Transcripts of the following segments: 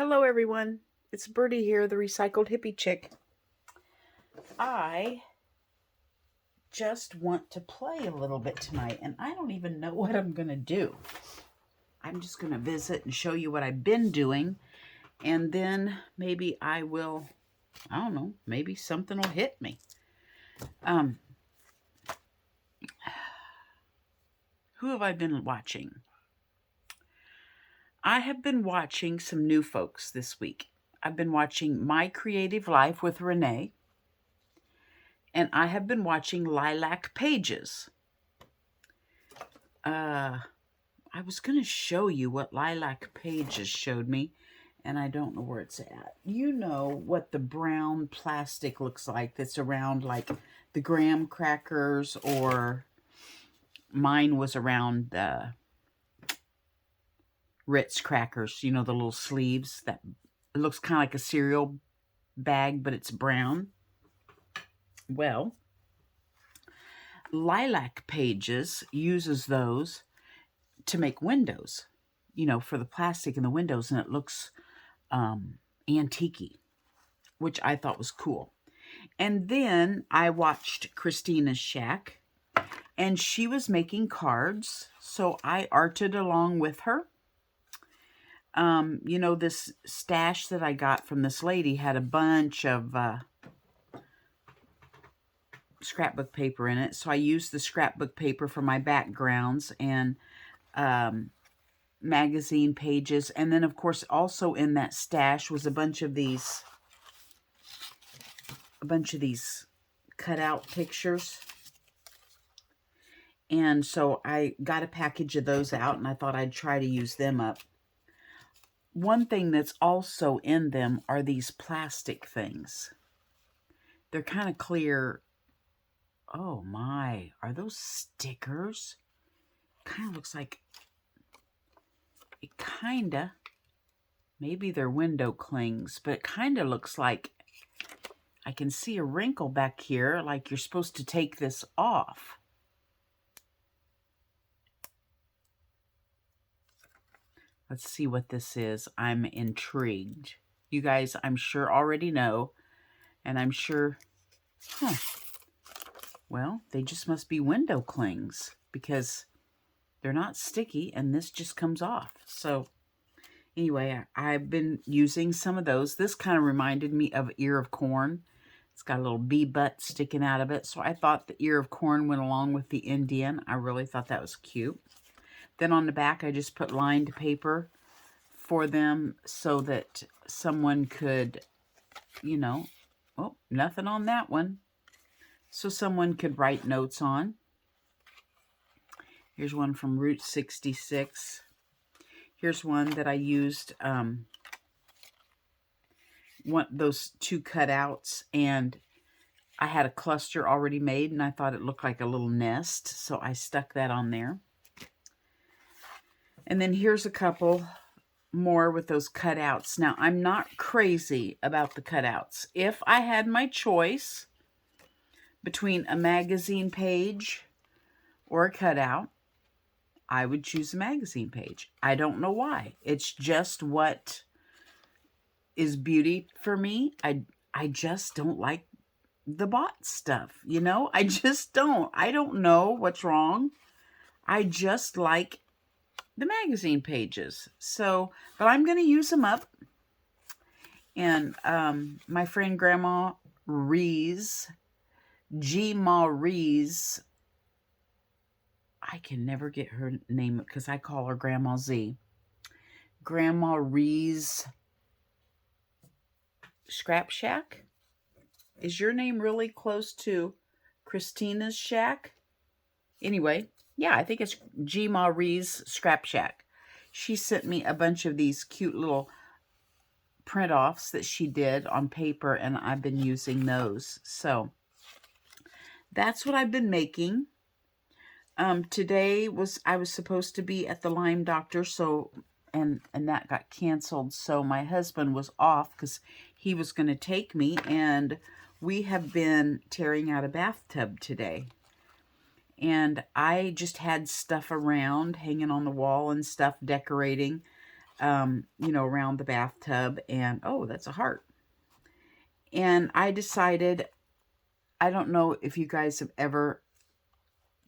Hello everyone, it's Birdie here, the recycled hippie chick. I just want to play a little bit tonight, and I don't even know what I'm going to do. I'm just going to visit and show you what I've been doing, and then maybe I will, I don't know, maybe something will hit me. Who have I been watching? I have been watching some new folks this week. I've been watching My Creative Life with Renee, and I have been watching Lilac Pages. I was going to show you what Lilac Pages showed me, and I don't know where it's at. You know what the brown plastic looks like that's around like the graham crackers, or mine was around the Ritz crackers, you know, the little sleeves that it looks kind of like a cereal bag, but it's brown. Well, Lilac Pages uses those to make windows, you know, for the plastic in the windows, and it looks antique-y, which I thought was cool. And then I watched Christina's Shack, and she was making cards, so I arted along with her. You know, this stash that I got from this lady had a bunch of scrapbook paper in it, so I used the scrapbook paper for my backgrounds and magazine pages. And then, of course, also in that stash was a bunch of these cutout pictures. And so I got a package of those out, and I thought I'd try to use them up. One thing that's also in them are these plastic things. They're kind of clear. Oh my, are those stickers? Kind of looks like, it kind of, maybe they're window clings, but it kind of looks like, I can see a wrinkle back here, like you're supposed to take this off. Let's see what this is. I'm intrigued. You guys, I'm sure already know, and I'm sure, well, they just must be window clings, because they're not sticky, and this just comes off. So anyway, I've been using some of those. This kind of reminded me of ear of corn. It's got a little bee butt sticking out of it, so I thought the ear of corn went along with the Indian. I really thought that was cute. Then on the back, I just put lined paper for them so that someone could, you know, oh, nothing on that one. So someone could write notes on. Here's one from Route 66. Here's one that I used, those two cutouts, and I had a cluster already made, and I thought it looked like a little nest, so I stuck that on there. And then here's a couple more with those cutouts. Now, I'm not crazy about the cutouts. If I had my choice between a magazine page or a cutout, I would choose a magazine page. I don't know why. It's just what is beauty for me. I just don't like the bought stuff, you know? I just don't. I don't know what's wrong. I just like the magazine pages. So, but I'm going to use them up. And my friend Grandma Rees, G-Ma Rees, I can never get her name because I call her Grandma Z. Grandma Rees Scrap Shack. Is your name really close to Christina's Shack? Anyway, yeah, I think it's G-Ma Rees Scrap Shack. She sent me a bunch of these cute little print-offs that she did on paper, and I've been using those. So that's what I've been making. Today I was supposed to be at the Lyme doctor, so and that got canceled. So my husband was off because he was going to take me, and we have been tearing out a bathtub today. And I just had stuff around, hanging on the wall and stuff, decorating. you know, around the bathtub. And, oh, that's a heart. And I decided, I don't know if you guys have ever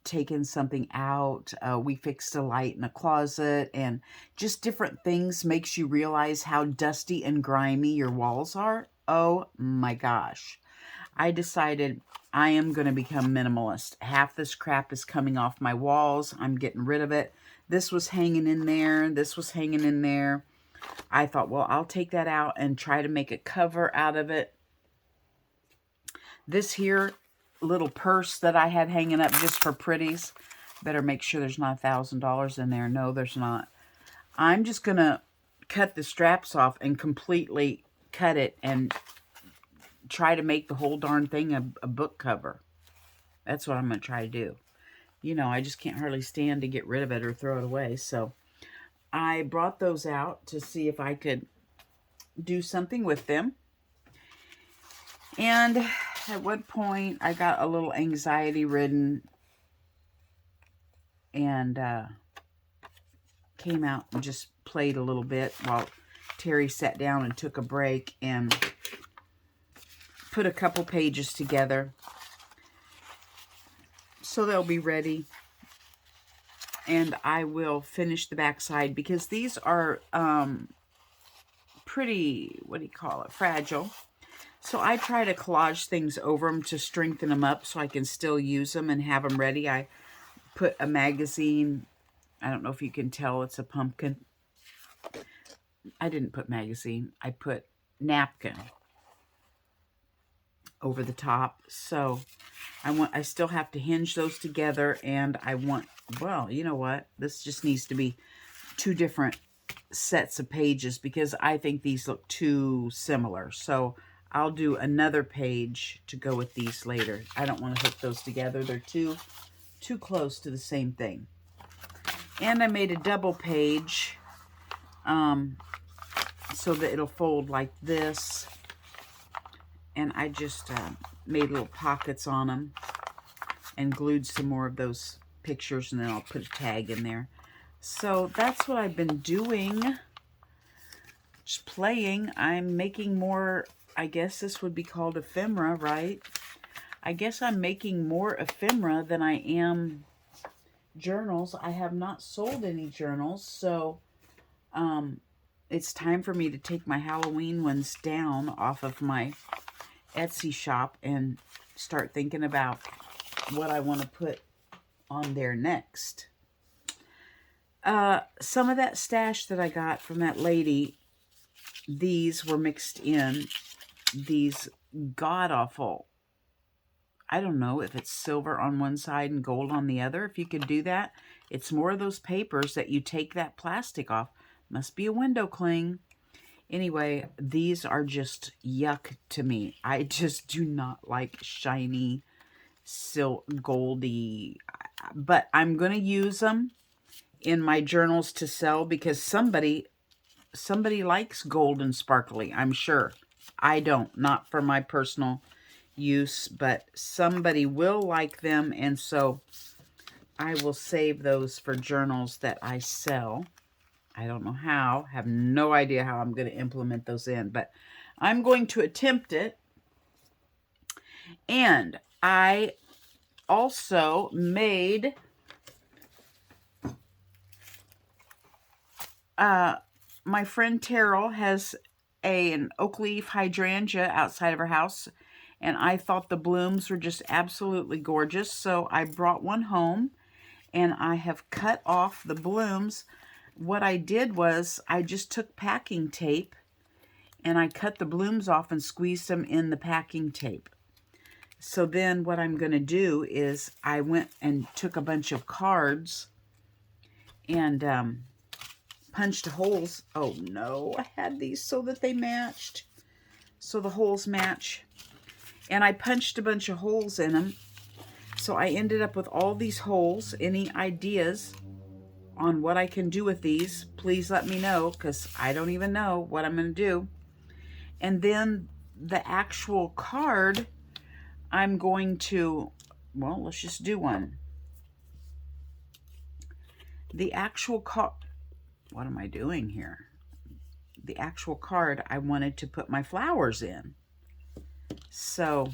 taken something out. We fixed a light in a closet, and just different things makes you realize how dusty and grimy your walls are. Oh my gosh. I decided I am going to become minimalist. Half this crap is coming off my walls. I'm getting rid of it. This was hanging in there. This was hanging in there. I thought, well, I'll take that out and try to make a cover out of it. This here little purse that I had hanging up just for pretties. Better make sure there's not $1,000 in there. No, there's not. I'm just going to cut the straps off and completely cut it and try to make the whole darn thing a book cover. That's what I'm going to try to do. You know, I just can't hardly stand to get rid of it or throw it away. So I brought those out to see if I could do something with them. And at one point, I got a little anxiety-ridden and came out and just played a little bit while Terry sat down and took a break and put a couple pages together. So they'll be ready. And I will finish the backside because these are pretty, what do you call it, fragile. So I try to collage things over them to strengthen them up so I can still use them and have them ready. I put a magazine. I don't know if you can tell it's a pumpkin. I didn't put magazine. I put napkin over the top. So I still have to hinge those together, and I want, well, you know what? This just needs to be 2 different sets of pages because I think these look too similar. So I'll do another page to go with these later. I don't want to hook those together. They're too close to the same thing. And I made a double page so that it'll fold like this. And I just made little pockets on them and glued some more of those pictures, and then I'll put a tag in there. So that's what I've been doing. Just playing. I'm making more, I guess this would be called ephemera, right? I guess I'm making more ephemera than I am journals. I have not sold any journals, so it's time for me to take my Halloween ones down off of my Etsy shop and start thinking about what I want to put on there next. Some of that stash that I got from that lady, these were mixed in. These god-awful, I don't know if it's silver on one side and gold on the other. If you could do that, it's more of those papers that you take that plastic off. Must be a window cling. Anyway, these are just yuck to me. I just do not like shiny, goldy. But I'm going to use them in my journals to sell because somebody likes gold and sparkly, I'm sure. I don't, not for my personal use, but somebody will like them, and so I will save those for journals that I sell. I don't know how, have no idea how I'm going to implement those in, but I'm going to attempt it. And I also made my friend Terrell has an oak leaf hydrangea outside of her house, and I thought the blooms were just absolutely gorgeous, so I brought one home, and I have cut off the blooms. What I did was I just took packing tape, and I cut the blooms off and squeezed them in the packing tape. So then what I'm going to do is I went and took a bunch of cards and punched holes. Oh no, I had these so that they matched. So the holes match. And I punched a bunch of holes in them. So I ended up with all these holes. Any ideas on what I can do with these, please let me know, because I don't even know what I'm going to do. And then the actual card, I'm going to, well, let's just do one. The actual card, what am I doing here? the actual card I wanted to put my flowers in. So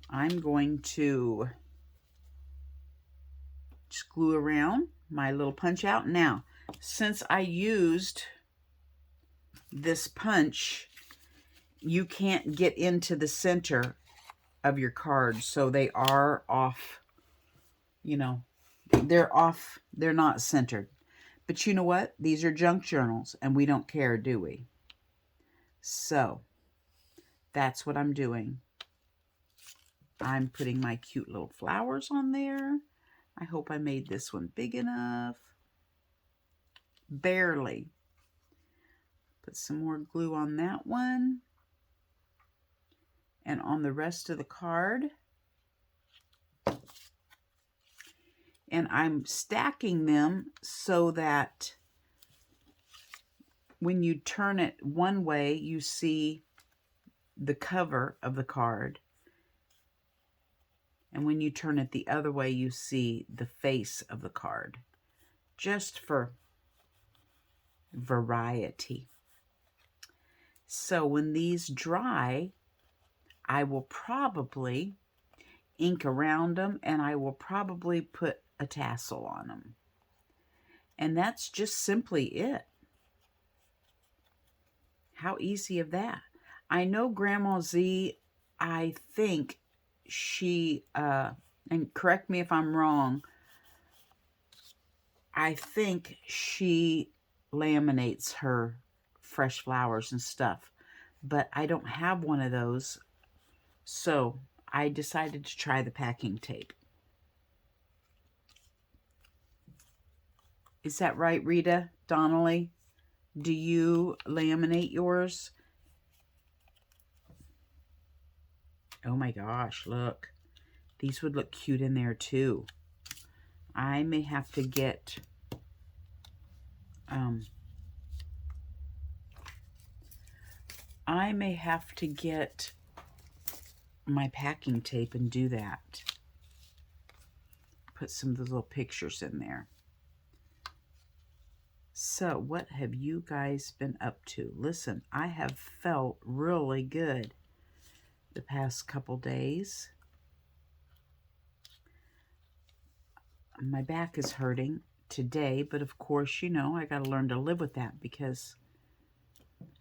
I'm going to just glue around my little punch out. Now, since I used this punch, you can't get into the center of your cards, so they are off, you know, they're off, they're not centered. But you know what? These are junk journals, and we don't care, do we? So that's what I'm doing. I'm putting my cute little flowers on there. I hope I made this one big enough. Barely. Put some more glue on that one. And on the rest of the card. And I'm stacking them so that when you turn it one way, you see the cover of the card. And when you turn it the other way, you see the face of the card. Just for variety. So when these dry, I will probably ink around them, and I will probably put a tassel on them. And that's just simply it. How easy of that. I know Grandma Z, I think she, and correct me if I'm wrong, I think she laminates her fresh flowers and stuff, but I don't have one of those, so I decided to try the packing tape. Is that right, Rita Donnelly? Do you laminate yours? Oh my gosh, look. These would look cute in there too. I may have to get my packing tape and do that. Put some of those little pictures in there. So what have you guys been up to? Listen, I have felt really good the past couple days. My back is hurting today, but of course, you know, I got to learn to live with that because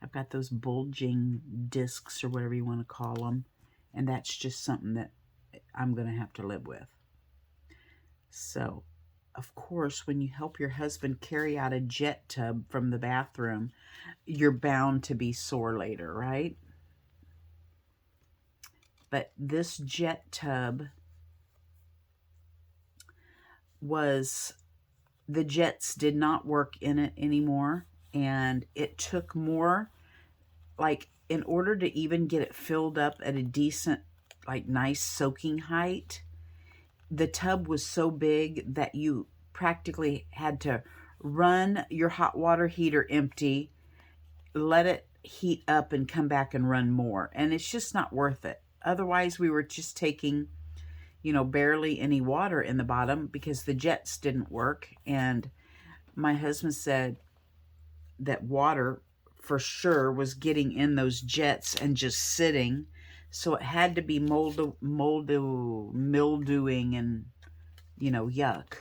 I've got those bulging discs or whatever you want to call them, and that's just something that I'm going to have to live with. So, of course, when you help your husband carry out a jet tub from the bathroom, you're bound to be sore later, right? But this jet tub was, the jets did not work in it anymore, and it took more, like, in order to even get it filled up at a decent, like, nice soaking height, the tub was so big that you practically had to run your hot water heater empty, let it heat up, and come back and run more. And it's just not worth it. Otherwise, we were just taking, you know, barely any water in the bottom because the jets didn't work. And my husband said that water for sure was getting in those jets and just sitting. So it had to be mildewing and, you know, yuck.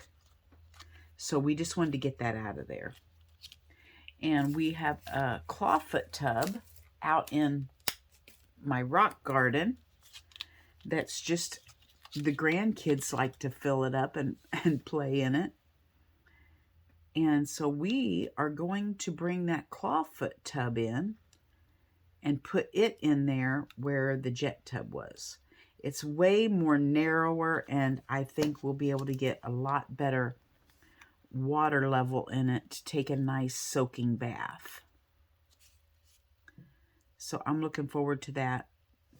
So we just wanted to get that out of there. And we have a clawfoot tub out in my rock garden that's just, the grandkids like to fill it up and play in it. And so we are going to bring that clawfoot tub in and put it in there where the jet tub was. It's way more narrower, and I think we'll be able to get a lot better water level in it to take a nice soaking bath. So I'm looking forward to that.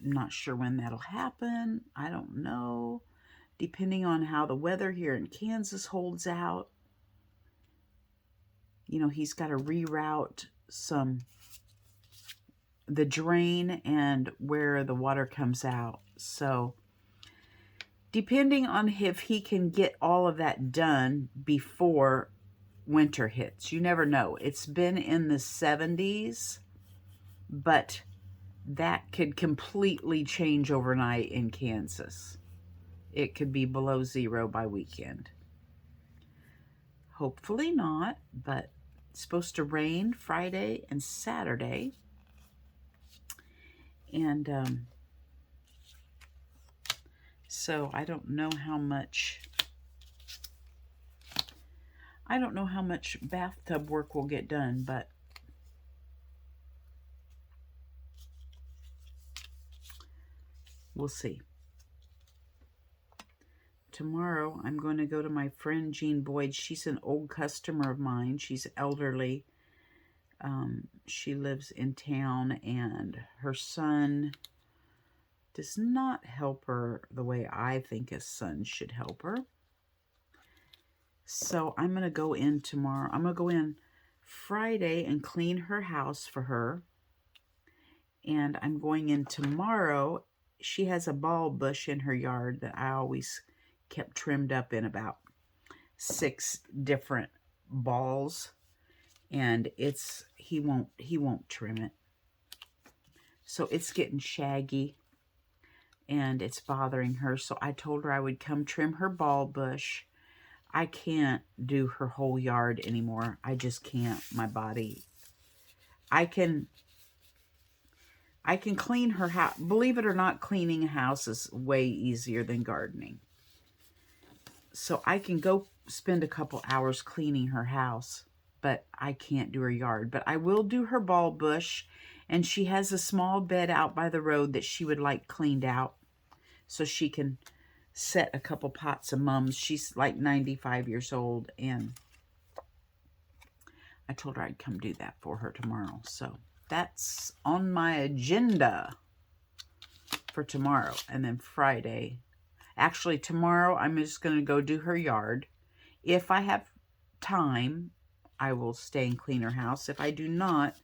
I'm not sure when that'll happen. I don't know. Depending on how the weather here in Kansas holds out. You know, he's got to reroute the drain and where the water comes out. So depending on if he can get all of that done before winter hits. You never know. It's been in the 70s, but that could completely change overnight in Kansas. It could be below 0 by weekend. Hopefully not, but it's supposed to rain Friday and Saturday. And so I don't know how much bathtub work will get done, but we'll see. Tomorrow, I'm going to go to my friend Jean Boyd. She's an old customer of mine. She's elderly. She lives in town, and her son does not help her the way I think a son should help her. So I'm going to go in tomorrow. I'm going to go in Friday and clean her house for her. And I'm going in tomorrow. She has a bulb bush in her yard that I always kept trimmed up in about 6 different balls, and he won't trim it, so it's getting shaggy and it's bothering her. So I told her I would come trim her bulb bush. I can't do her whole yard anymore. I just can't. My body. I can clean her house. Believe it or not, cleaning a house is way easier than gardening. So I can go spend a couple hours cleaning her house, but I can't do her yard. But I will do her bulb bush, and she has a small bed out by the road that she would like cleaned out so she can set a couple pots of mums. She's like 95 years old, and I told her I'd come do that for her tomorrow. So that's on my agenda for tomorrow. And then Friday, actually tomorrow, I'm just going to go do her yard. If I have time, I will stay and clean her house. If I do not,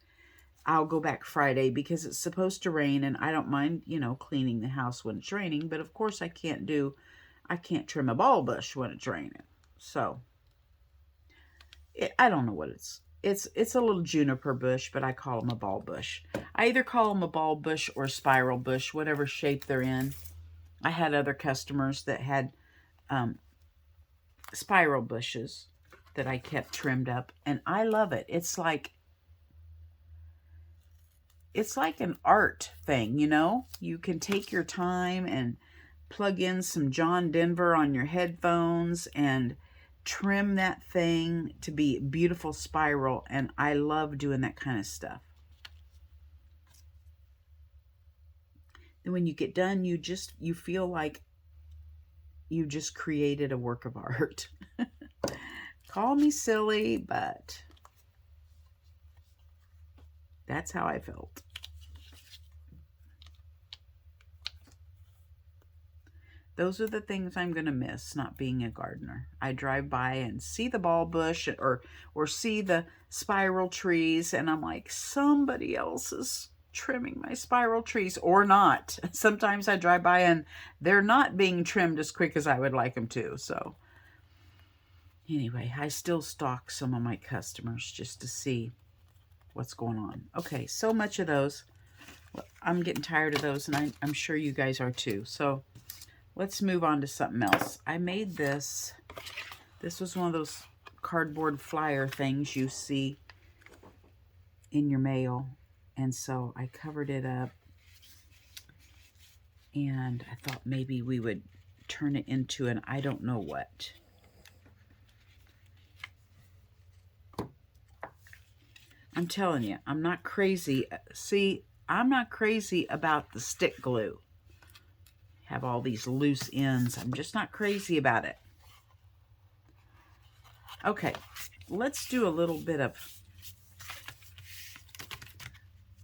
I'll go back Friday because it's supposed to rain, and I don't mind, cleaning the house when it's raining. But of course I can't trim a bulb bush when it's raining. So I don't know what it's a little juniper bush, but I call them a bulb bush. I either call them a bulb bush or a spiral bush, whatever shape they're in. I had other customers that had spiral bushes that I kept trimmed up, and I love it. It's like an art thing, You can take your time and plug in some John Denver on your headphones and trim that thing to be beautiful spiral, and I love doing that kind of stuff. And when you get done, you feel like you just created a work of art. Call me silly, but that's how I felt. Those are the things I'm going to miss not being a gardener. I drive by and see the bulb bush or see the spiral trees, and I'm like, somebody else is trimming my spiral trees, or not. Sometimes I drive by and they're not being trimmed as quick as I would like them to. So anyway, I still stalk some of my customers just to see what's going on. Okay, so much of those. I'm getting tired of those, and I'm sure you guys are too. So let's move on to something else. I made this. This was one of those cardboard flyer things you see in your mail. And so I covered it up. And I thought maybe we would turn it into an I don't know what. I'm telling you, I'm not crazy. See, I'm not crazy about the stick glue. Have all these loose ends. I'm just not crazy about it. Okay, let's do a little bit of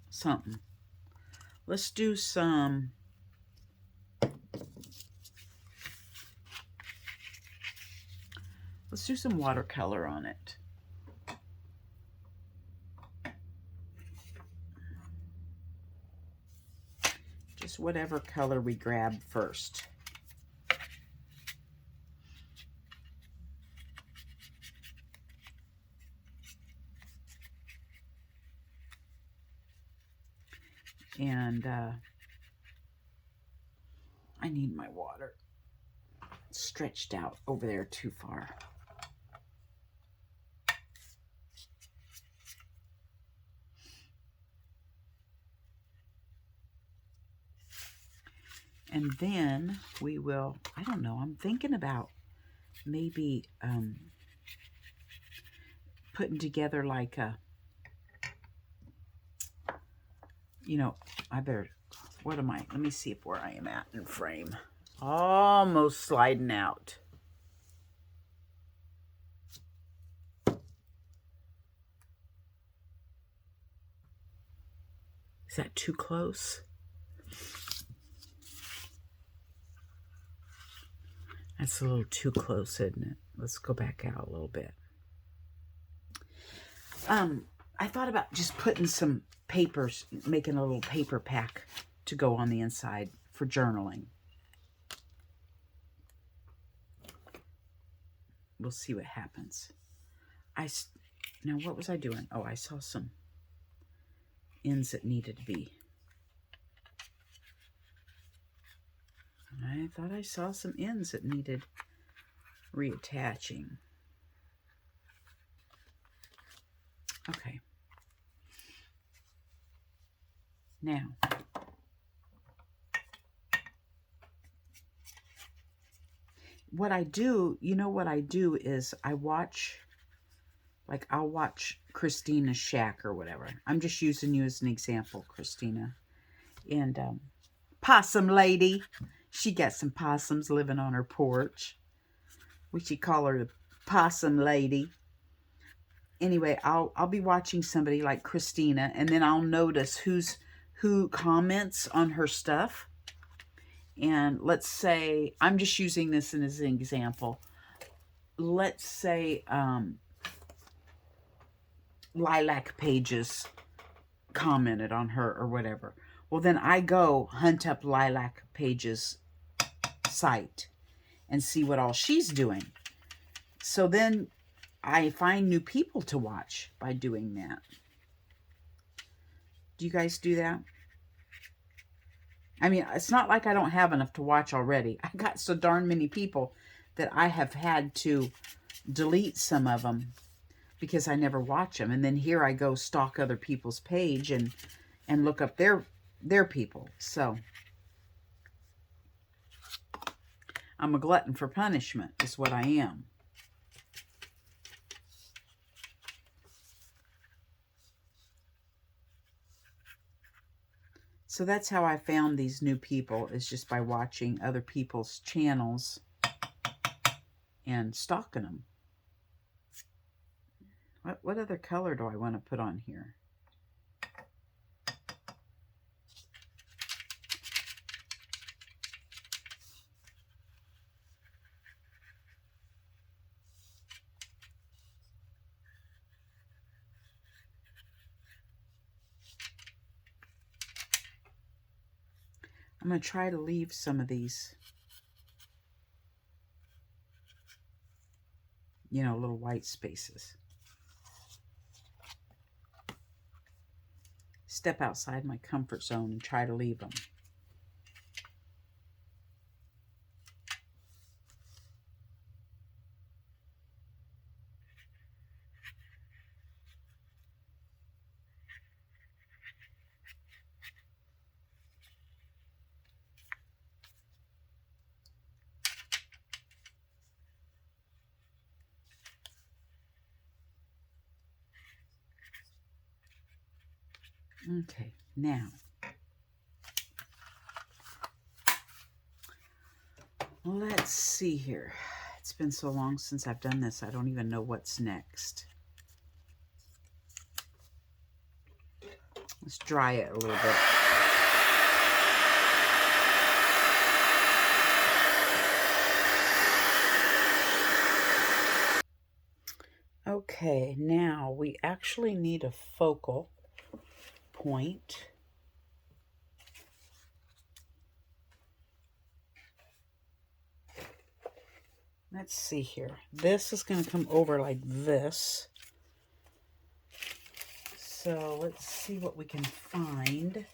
something. Let's do some watercolor on it. Just whatever color we grab first. And I need my water. It's stretched out over there too far. And then we will, I don't know, I'm thinking about maybe putting together like a, you know, I better, what am I? Let me see where I am at in frame. Almost sliding out. Is that too close? That's a little too close, isn't it? Let's go back out a little bit. I thought about just putting some papers, making a little paper pack to go on the inside for journaling. We'll see what happens. Now, what was I doing? Oh, I saw some ends that needed to be. I thought I saw some ends that needed reattaching. Okay. Now, what I do, you know what I do is I watch, like I'll watch Christina's Shack or whatever. I'm just using you as an example, Christina. And Possum Lady, she got some possums living on her porch. We should call her the Possum Lady. Anyway, I'll be watching somebody like Christina, and then I'll notice who comments on her stuff. And let's say, I'm just using this as an example. Let's say Lilac Pages commented on her or whatever. Well, then I go hunt up Lilac Pages' site and see what all she's doing. So then I find new people to watch by doing that. Do you guys do that? I mean, it's not like I don't have enough to watch already. I got so darn many people that I have had to delete some of them because I never watch them. And then here I go stalk other people's page and look up their people. So I'm a glutton for punishment is what I am. So that's how I found these new people, is just by watching other people's channels and stalking them. What other color do I want to put on here? I'm going to try to leave some of these, you know, little white spaces. Step outside my comfort zone and try to leave them. Okay, now, let's see here. It's been so long since I've done this, I don't even know what's next. Let's dry it a little bit. Okay, now we actually need a focal point. Let's see here. This is going to come over like this. So let's see what we can find.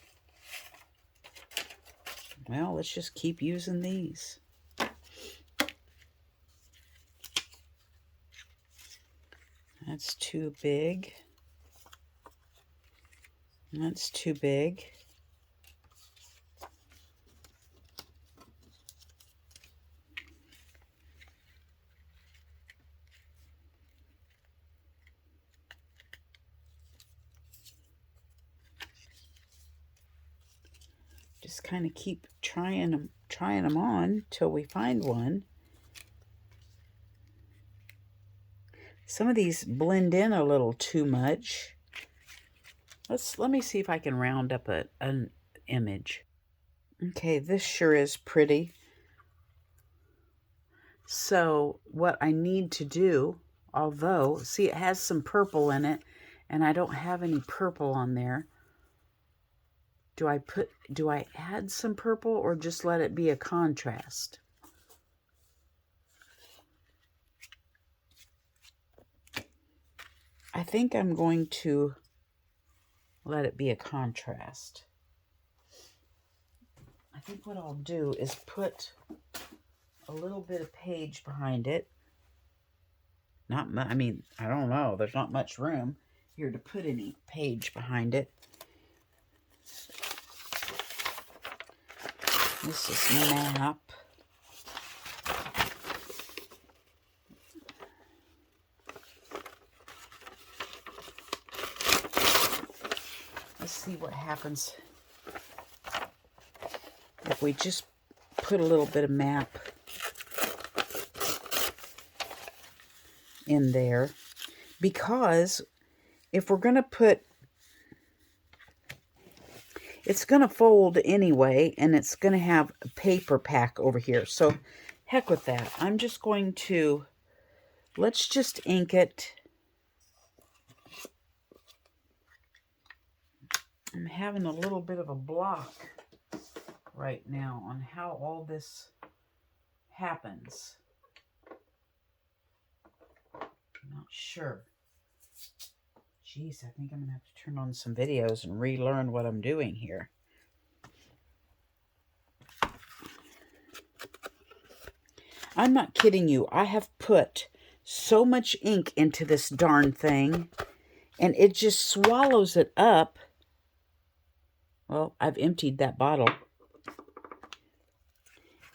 Well, let's just keep using these. That's too big. That's too big. Just kind of keep trying them on till we find one. Some of these blend in a little too much. Let me see if I can round up an image. Okay, this sure is pretty. So what I need to do, although, see, it has some purple in it, and I don't have any purple on there. Do I add some purple or just let it be a contrast? I think I'm going to let it be a contrast. I think what I'll do is put a little bit of page behind it. I mean, I don't know. There's not much room here to put any page behind it. This is map. Let's see what happens if we just put a little bit of map in there. Because if we're going to put, it's going to fold anyway, and it's going to have a paper pack over here. So heck with that. I'm just going to, let's just ink it. I'm having a little bit of a block right now on how all this happens. I'm not sure. Jeez, I think I'm going to have to turn on some videos and relearn what I'm doing here. I'm not kidding you. I have put so much ink into this darn thing, and it just swallows it up. Well, I've emptied that bottle.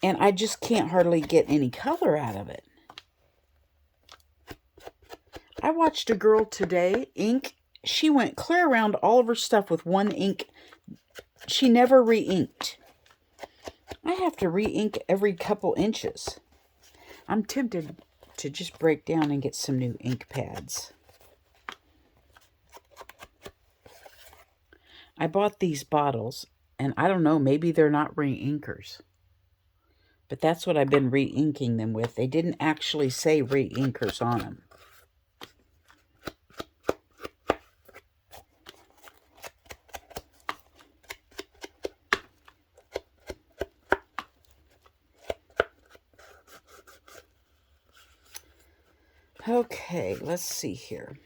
And I just can't hardly get any color out of it. I watched a girl today ink. She went clear around all of her stuff with one ink. She never re-inked. I have to re-ink every couple inches. I'm tempted to just break down and get some new ink pads. I bought these bottles, and I don't know, maybe they're not re-inkers. But that's what I've been re-inking them with. They didn't actually say re-inkers on them. Okay, let's see here.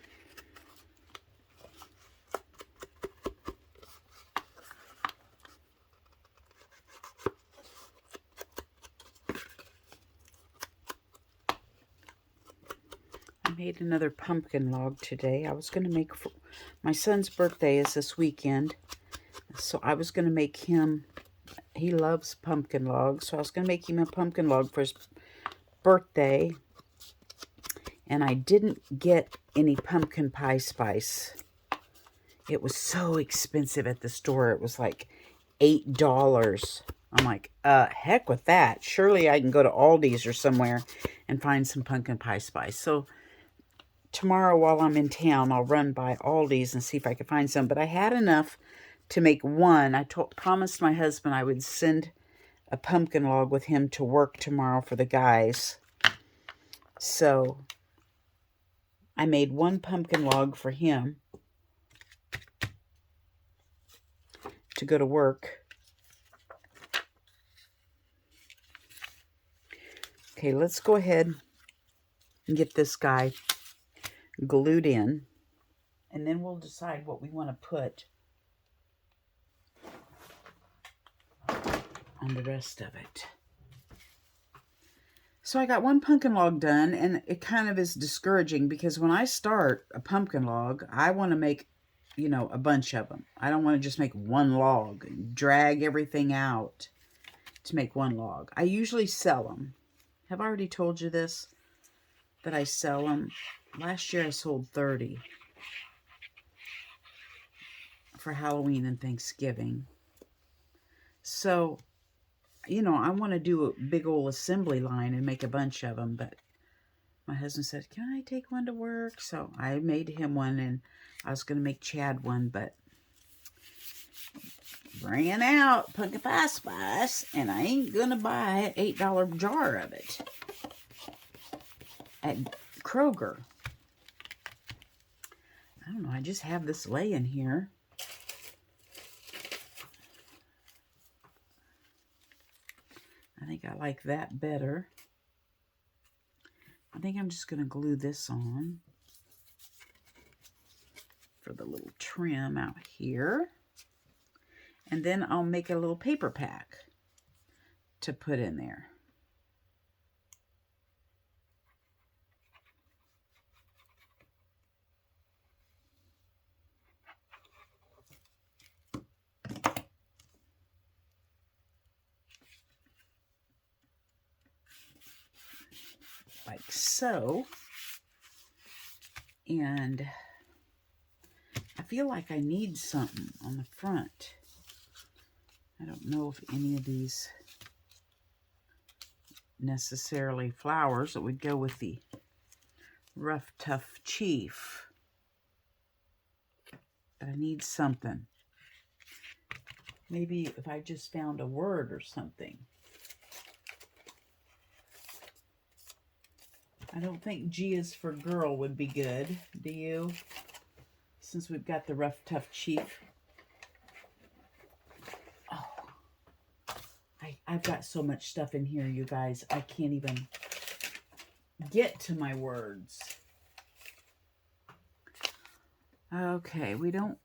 I made another pumpkin log today. I was going to make, my son's birthday is this weekend, so I was going to make him, he loves pumpkin logs, so I was going to make him a pumpkin log for his birthday. And I didn't get any pumpkin pie spice. It was so expensive at the store. It was like $8. I'm like, heck with that. Surely I can go to Aldi's or somewhere and find some pumpkin pie spice. So tomorrow while I'm in town, I'll run by Aldi's and see if I can find some. But I had enough to make one. I promised my husband I would send a pumpkin log with him to work tomorrow for the guys. So I made one pumpkin log for him to go to work. Okay, let's go ahead and get this guy glued in, and then we'll decide what we want to put on the rest of it. So I got one pumpkin log done, and it kind of is discouraging because when I start a pumpkin log, I want to make, you know, a bunch of them. I don't want to just make one log and drag everything out to make one log. I usually sell them. Have I already told you this? That I sell them? Last year I sold 30 for Halloween and Thanksgiving. So, you know, I want to do a big old assembly line and make a bunch of them, but my husband said, can I take one to work? So I made him one, and I was going to make Chad one, but ran out pumpkin pie spice, and I ain't going to buy an $8 jar of it at Kroger. I don't know, I just have this laying here. I think I like that better. I think I'm just going to glue this on for the little trim out here. And then I'll make a little paper pack to put in there. Like so. And I feel like I need something on the front. I don't know if any of these necessarily flowers that would go with the Rough Tough Chief. But I need something. Maybe if I just found a word or something. I don't think G is for girl would be good, do you? Since we've got the Rough Tough Chief. Oh, I've got so much stuff in here, you guys. I can't even get to my words. Okay, we don't...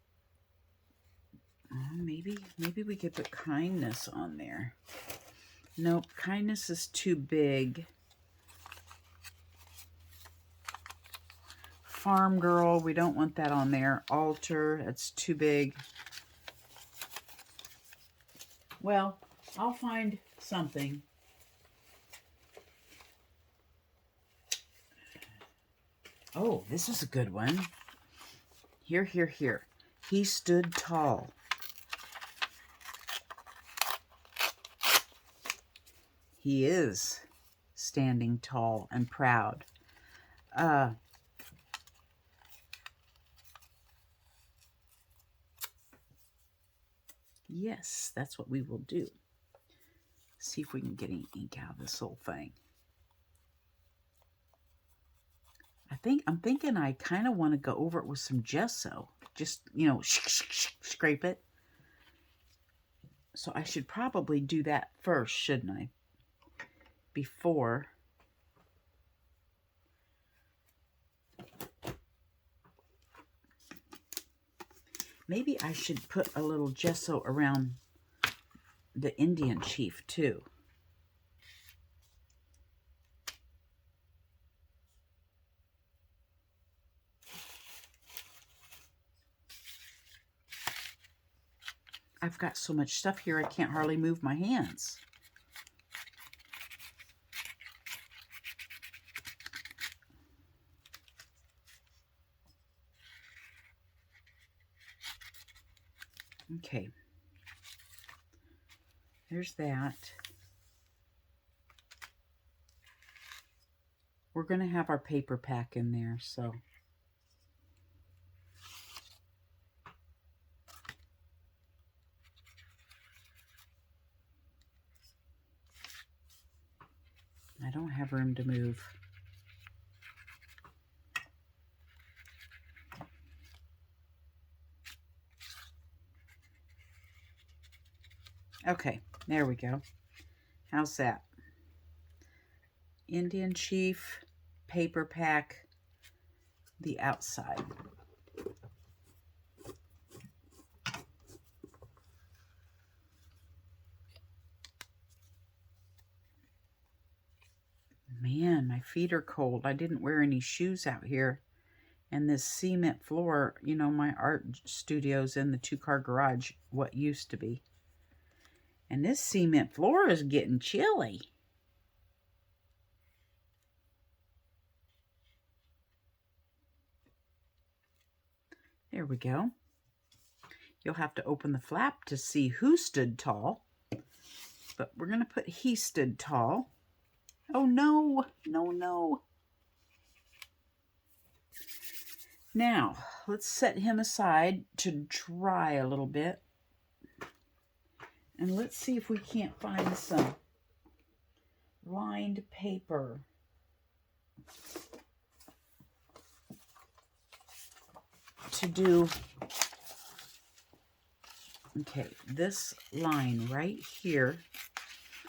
maybe we could put kindness on there. Nope, kindness is too big. Farm girl, we don't want that on there. Altar, that's too big. Well, I'll find something. Oh, this is a good one. Here, here, here. He stood tall. He is standing tall and proud. Yes, that's what we will do. See if we can get any ink out of this whole thing. I'm thinking I kind of want to go over it with some gesso. Just, you know, scrape it. So I should probably do that first, shouldn't I? Before. Maybe I should put a little gesso around the Indian chief too. I've got so much stuff here I can't hardly move my hands. Okay. There's that. We're going to have our paper pack in there, so... I don't have room to move. Okay, there we go. How's that? Indian chief, paper pack, the outside. feet are cold. I didn't wear any shoes out here. And this cement floor, you know, my art studio's in the 2-car garage, what used to be. And this cement floor is getting chilly. There we go. You'll have to open the flap to see who stood tall. But we're going to put he stood tall. Oh, no, no, no. Now, let's set him aside to dry a little bit. And let's see if we can't find some lined paper. To do, okay, this line right here.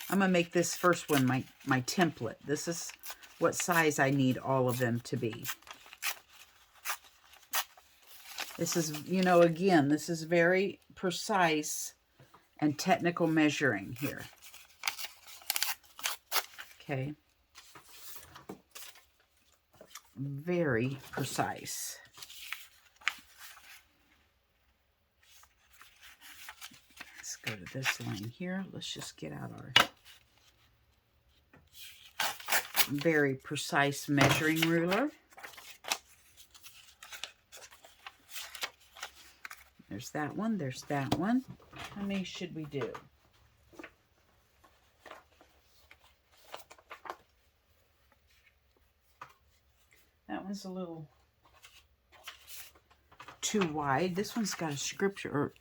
I'm going to make this first one my template. This is what size I need all of them to be. This is, you know, again, this is very precise and technical measuring here. Okay. Very precise. Let's go to this line here. Let's just get out our very precise measuring ruler. There's that one. There's that one. How many should we do? That one's a little too wide. This one's got a scripture.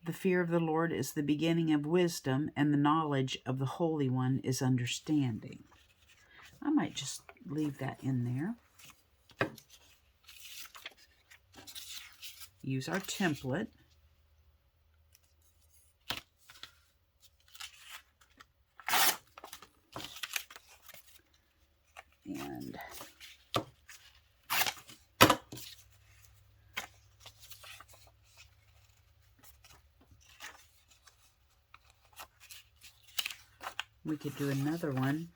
The fear of the Lord is the beginning of wisdom, and the knowledge of the Holy One is understanding. I might just leave that in there. Use our template. And we could do another one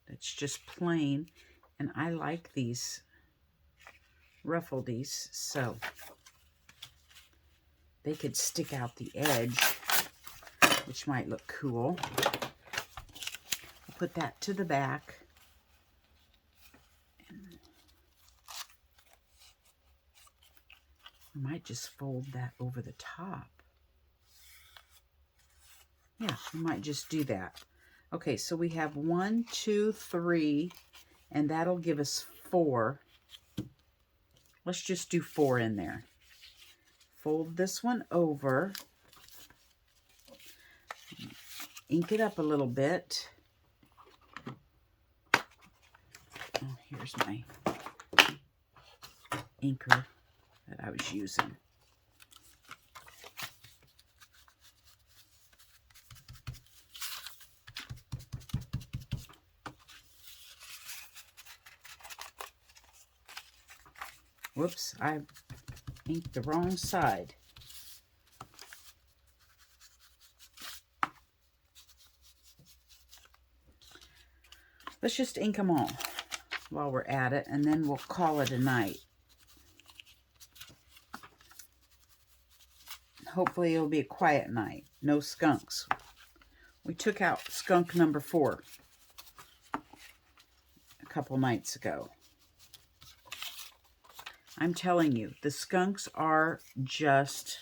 that's just plain, and I like these ruffledies, so they could stick out the edge, which might look cool. I'll put that to the back. I might just fold that over the top. Yeah, I might just do that. Okay, so we have 1, 2, 3, and that'll give us 4. Let's just do 4 in there. Fold this one over. Ink it up a little bit. Oh, here's my inker that I was using. Whoops, I inked the wrong side. Let's just ink them all while we're at it, and then we'll call it a night. Hopefully it'll be a quiet night. No skunks. We took out skunk number 4 a couple nights ago. I'm telling you, the skunks are just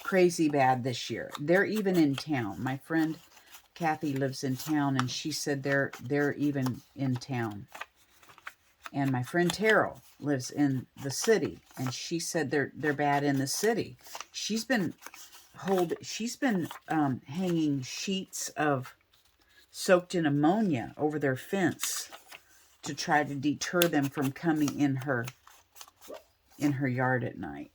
crazy bad this year. They're even in town. My friend Kathy lives in town, and she said they're even in town. And my friend Terrell lives in the city, and she said they're bad in the city. She's been hanging sheets of soaked in ammonia over their fence to try to deter them from coming in her yard at night.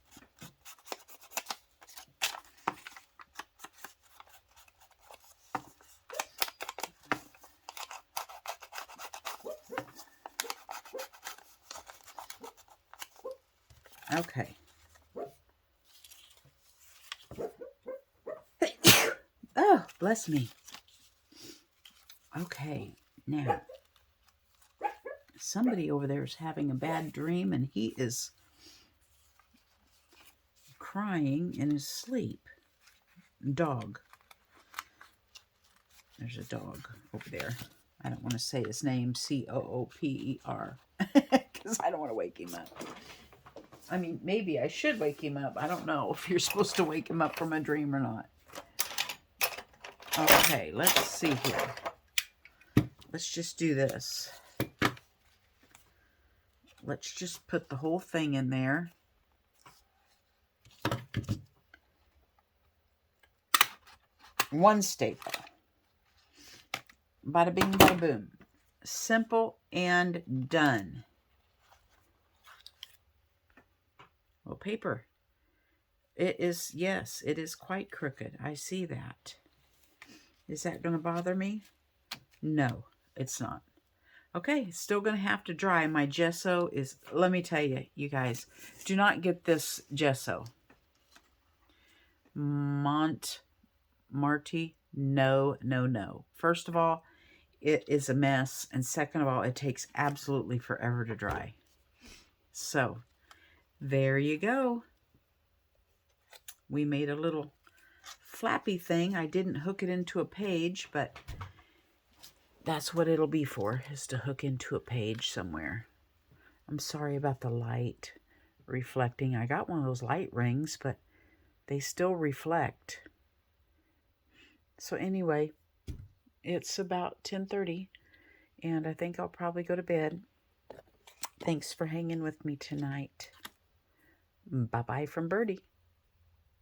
Okay. Oh, bless me. Okay, now somebody over there is having a bad dream, and he is crying in his sleep. Dog. There's a dog over there. I don't want to say his name, Cooper, because I don't want to wake him up. I mean, maybe I should wake him up. I don't know if you're supposed to wake him up from a dream or not. Okay, let's see here. Let's just do this. Let's just put the whole thing in there. One staple. Bada bing, bada boom. Simple and done. Well, paper. It is, yes, it is quite crooked. I see that. Is that going to bother me? No, it's not. Okay, it's still going to have to dry. My gesso is, let me tell you, you guys, do not get this gesso. Marty, no, no, no. First of all, it is a mess. And second of all, it takes absolutely forever to dry. So, there you go. We made a little flappy thing. I didn't hook it into a page, but that's what it'll be for, is to hook into a page somewhere. I'm sorry about the light reflecting. I got one of those light rings, but they still reflect. So anyway, it's about 10:30, and I think I'll probably go to bed. Thanks for hanging with me tonight. Bye-bye from Birdie.